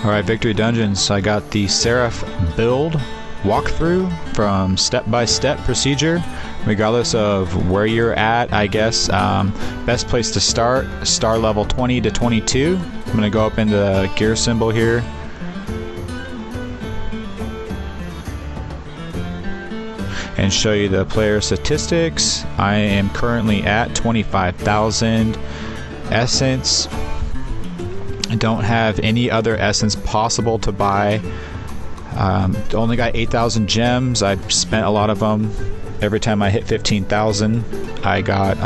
Alright, Victory Dungeons, I got the Seraph build walkthrough from step-by-step procedure, regardless of where you're at, I guess. Best place to start, star level 20 to 22. I'm going to go up into the gear symbol here. And show you the player statistics. I am currently at 25,000 essence. I don't have any other essence possible to buy. Only got 8,000 gems. I spent a lot of them. Every time I hit 15,000, I got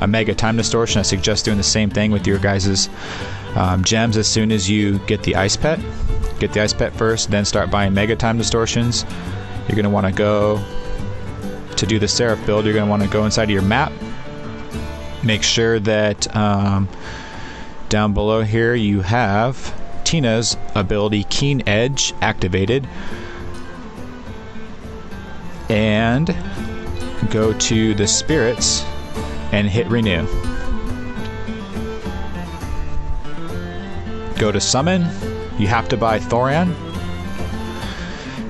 a mega time distortion. I suggest doing the same thing with your guys' gems as soon as you get the ice pet. Get the ice pet first, then start buying mega time distortions. You're going to want to go to do the Seraph build. You're going to want to go inside of your map. Make sure that down below here you have Tina's ability Keen Edge activated, and go to the spirits and hit renew. Go to summon. You have to buy Thoran.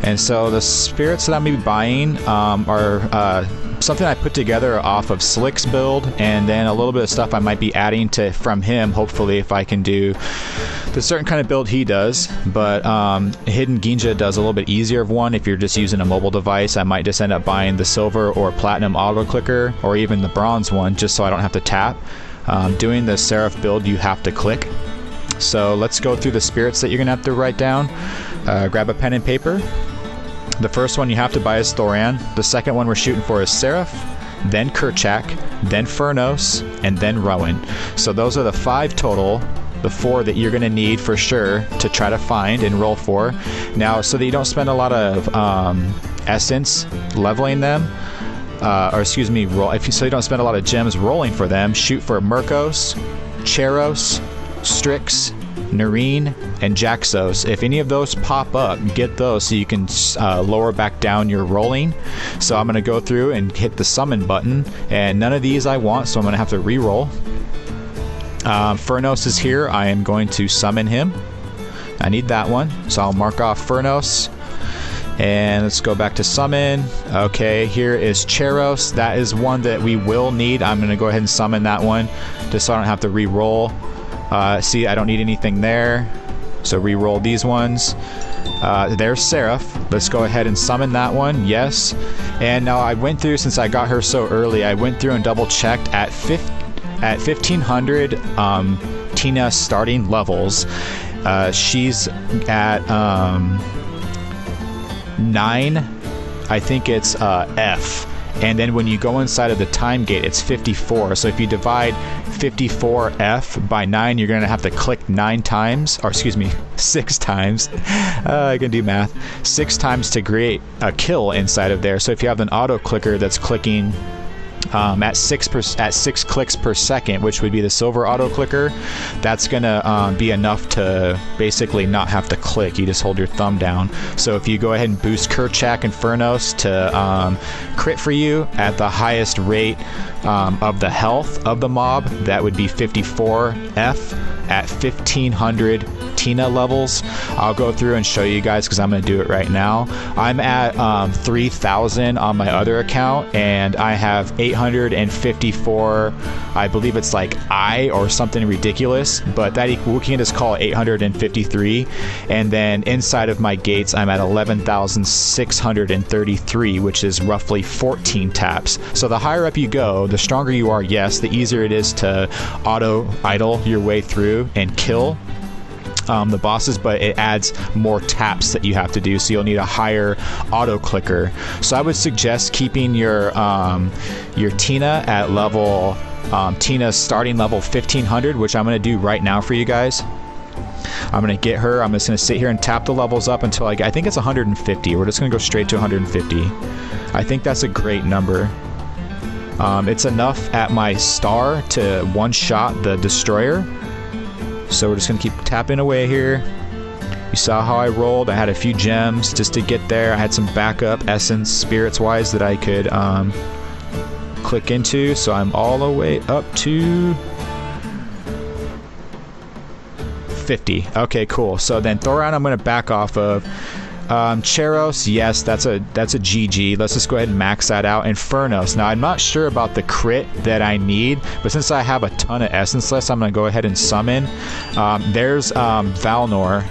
And so the spirits that I'm going to be buying are something I put together off of Slick's build, and then a little bit of stuff I might be adding from him, hopefully, if I can do the certain kind of build he does. But Hidden Ginja does a little bit easier of one if you're just using a mobile device. I might just end up buying the silver or platinum auto clicker, or even the bronze one, just so I don't have to tap. Doing the Seraph build, you have to click. So let's go through the spirits that you're going to have to write down. Grab a pen and paper. The first one you have to buy is Thoran. The second one we're shooting for is Seraph, then Kerchak, then Furnos, and then Rowan. So those are the 5 total, the 4 that you're going to need for sure to try to find and roll for. Now, so that you don't spend a lot of essence leveling them, or excuse me, so you don't spend a lot of gems rolling for them, shoot for Murkos, Cheros, Strix, Nareen, and Jaxos. If any of those pop up, get those so you can lower back down your rolling. So I'm going to go through and hit the summon button, and none of these I want, so I'm going to have to re-roll. Furnos is here. I am going to summon him. I need that one, so I'll mark off Furnos. And let's go back to summon. Okay, here is Cheros. That is one that we will need. I'm going to go ahead and summon that one, just so I don't have to re-roll. See, I don't need anything there, so re-roll these ones. There's Seraph. Let's go ahead and summon that one. Yes. And now I went through, since I got her so early, I went through and double checked at 1,500 Tina starting levels. She's at 9. I think it's F. And then when you go inside of the time gate, it's 54. So if you divide 54F by 9, you're going to have to click 9 times, or excuse me, 6 times. I can do math. 6 times to create a kill inside of there. So if you have an auto clicker that's clicking at 6 clicks per second, which would be the silver auto clicker, that's gonna be enough to basically not have to click. You just hold your thumb down. So if you go ahead and boost Kerchak and Furnos to crit for you at the highest rate of the health of the mob, that would be 54F at 1,500 Tina levels. I'll go through and show you guys because I'm going to do it right now. I'm at 3,000 on my other account, and I have 854. I believe it's like I or something ridiculous, but that we can just call it 853. And then inside of my gates, I'm at 11,633, which is roughly 14 taps. So the higher up you go, the stronger you are. Yes, the easier it is to auto idle your way through and kill the bosses, but it adds more taps that you have to do, so you'll need a higher auto clicker. So I would suggest keeping your Tina at level Tina's starting level 1,500, which I'm going to do right now for you guys. I'm going to get her. I'm just going to sit here and tap the levels up until I think it's 150. We're just going to go straight to 150. I think that's a great number. It's enough at my star to one-shot the destroyer. So we're just going to keep tapping away here. You saw how I rolled. I had a few gems just to get there. I had some backup essence spirits-wise that I could click into. So I'm all the way up to 50. Okay, cool. So then Thoran I'm going to back off of. Cheros, yes, that's a GG. Let's just go ahead and max that out. Infernos. Now, I'm not sure about the crit that I need, but since I have a ton of essence list, I'm going to go ahead and summon. There's Valnor.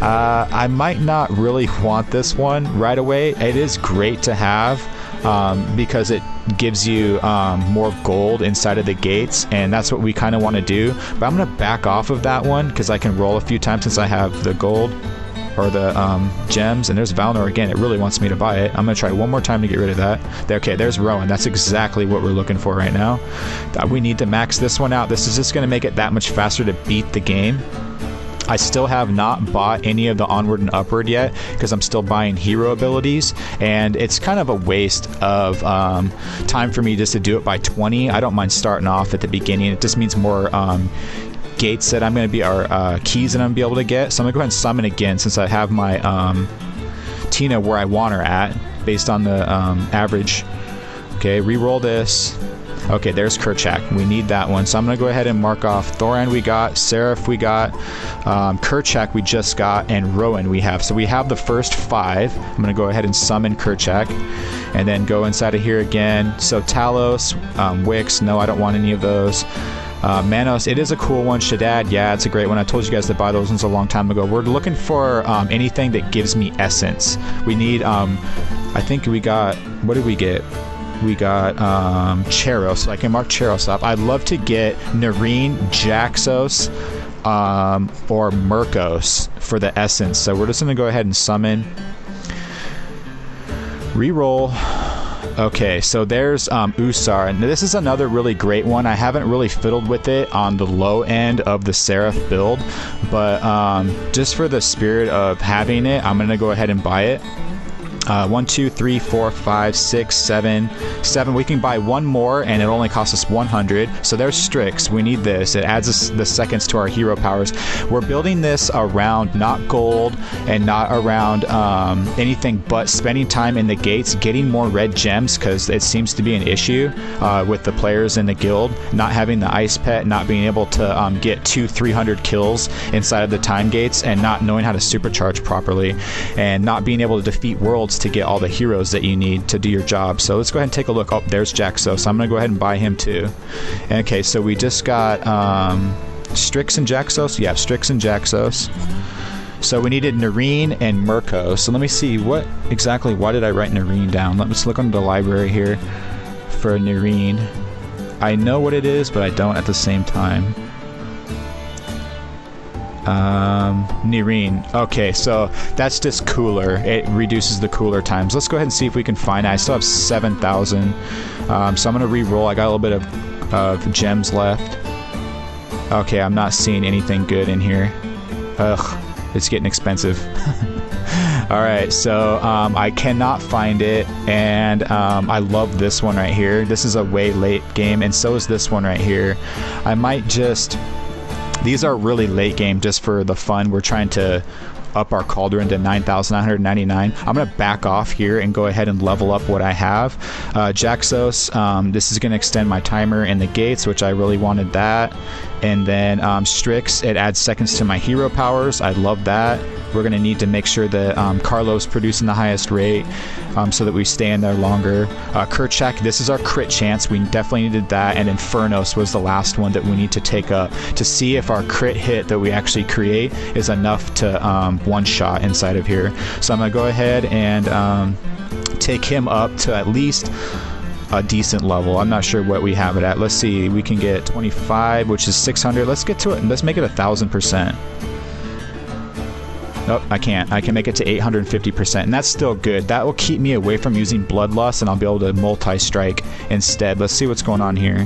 I might not really want this one right away. It is great to have because it gives you more gold inside of the gates, and that's what we kind of want to do. But I'm going to back off of that one because I can roll a few times since I have the gold. Or the gems, and there's Valnor again. It really wants me to buy it. I'm gonna try one more time to get rid of that. Okay, there's Rowan. That's exactly what we're looking for right now. We need to max this one out. This is just gonna make it that much faster to beat the game. I still have not bought any of the Onward and Upward yet because I'm still buying hero abilities, and it's kind of a waste of time for me just to do it by 20. I don't mind starting off at the beginning. It just means more gates that I'm going to be, our keys that I'm going to be able to get. So I'm going to go ahead and summon again since I have my Tina where I want her at based on the average. Okay, re-roll this. Okay, there's Kerchak. We need that one. So I'm going to go ahead and mark off Thoran we got, Seraph we got, Kerchak we just got, and Rowan we have. So we have the first 5. I'm going to go ahead and summon Kerchak and then go inside of here again. So Talos, Wix, no, I don't want any of those. Manos, it is a cool one. Shaddad, yeah, it's a great one. I told you guys to buy those ones a long time ago. We're looking for anything that gives me essence. We need, I think we got, what did we get? We got Cheros, so I can mark Cheros up. I'd love to get Nareen, Jaxos, or Murkos for the essence. So we're just going to go ahead and summon. Reroll. Okay, so there's Usar, and this is another really great one. I haven't really fiddled with it on the low end of the Seraph build, but just for the spirit of having it, I'm going to go ahead and buy it. 1, 2, 3, 4, 5, 6, 7. We can buy one more, and it only costs us 100. So there's Strix. We need this. It adds us the seconds to our hero powers. We're building this around not gold and not around anything but spending time in the gates, getting more red gems, because it seems to be an issue with the players in the guild, not having the ice pet, not being able to get 200-300 kills inside of the time gates, and not knowing how to supercharge properly, and not being able to defeat worlds to get all the heroes that you need to do your job. So let's go ahead and take a look. Oh, there's Jaxos. So I'm going to go ahead and buy him too. Okay, so we just got Strix and Jaxos. Yeah, Strix and Jaxos. So we needed Nareen and Murko. So let me see what exactly, why did I write Nareen down? Let's look under the library here for Nareen. I know what it is, but I don't at the same time. Nareen. Okay, so that's just cooler. It reduces the cooler times. Let's go ahead and see if we can find it. I still have 7,000. So I'm going to re-roll. I got a little bit of gems left. Okay, I'm not seeing anything good in here. Ugh, it's getting expensive. Alright, so I cannot find it, and I love this one right here. This is a way late game, and so is this one right here. I might just... These are really late game just for the fun. We're trying to up our cauldron to 9,999. I'm going to back off here and go ahead and level up what I have. Jaxos, this is going to extend my timer in the gates, which I really wanted that. And then Strix, it adds seconds to my hero powers. I love that. We're going to need to make sure that Carlos producing the highest rate so that we stay in there longer. Kerchak, this is our crit chance. We definitely needed that. And Infernos was the last one that we need to take up to see if our crit hit that we actually create is enough to one-shot inside of here. So I'm going to go ahead and take him up to at least a decent level. I'm not sure what we have it at. Let's see. We can get 25, which is 600. Let's get to it. Let's make it 1,000%. Nope, I can't. I can make it to 850%, and that's still good. That will keep me away from using Bloodlust, and I'll be able to multi-strike instead. Let's see what's going on here.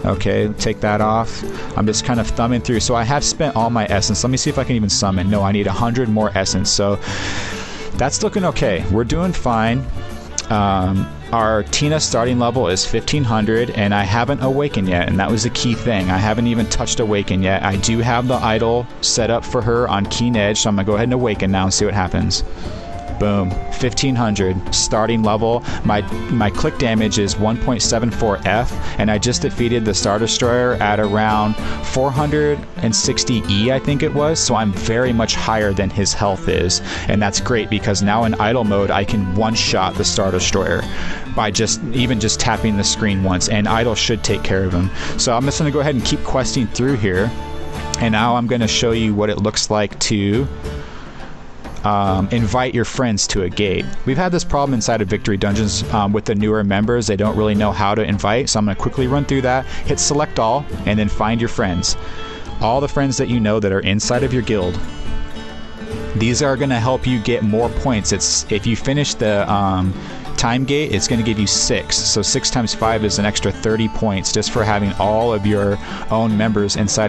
Okay, take that off. I'm just kind of thumbing through. So I have spent all my essence. Let me see if I can even summon. No, I need 100 more essence. So that's looking okay. We're doing fine. Our Tina starting level is 1500, and I haven't awakened yet, and that was a key thing. I haven't even touched awaken yet. I do have the idol set up for her on Keen Edge, so I'm gonna go ahead and awaken now and see what happens. Boom, 1500 starting level. My click damage is 1.74 F, and I just defeated the Star Destroyer at around 460 E, I think it was. So I'm very much higher than his health is, and that's great because now in idle mode I can one-shot the Star Destroyer by just tapping the screen once, and idle should take care of him. So I'm just going to go ahead and keep questing through here, and now I'm going to show you what it looks like to invite your friends to a gate. We've had this problem inside of Victory Dungeons with the newer members. They don't really know how to invite, so I'm going to quickly run through that. Hit select all, and then find your friends. All the friends that you know that are inside of your guild. These are going to help you get more points. If you finish the time gate, it's going to give you 6. So 6 times 5 is an extra 30 points just for having all of your own members inside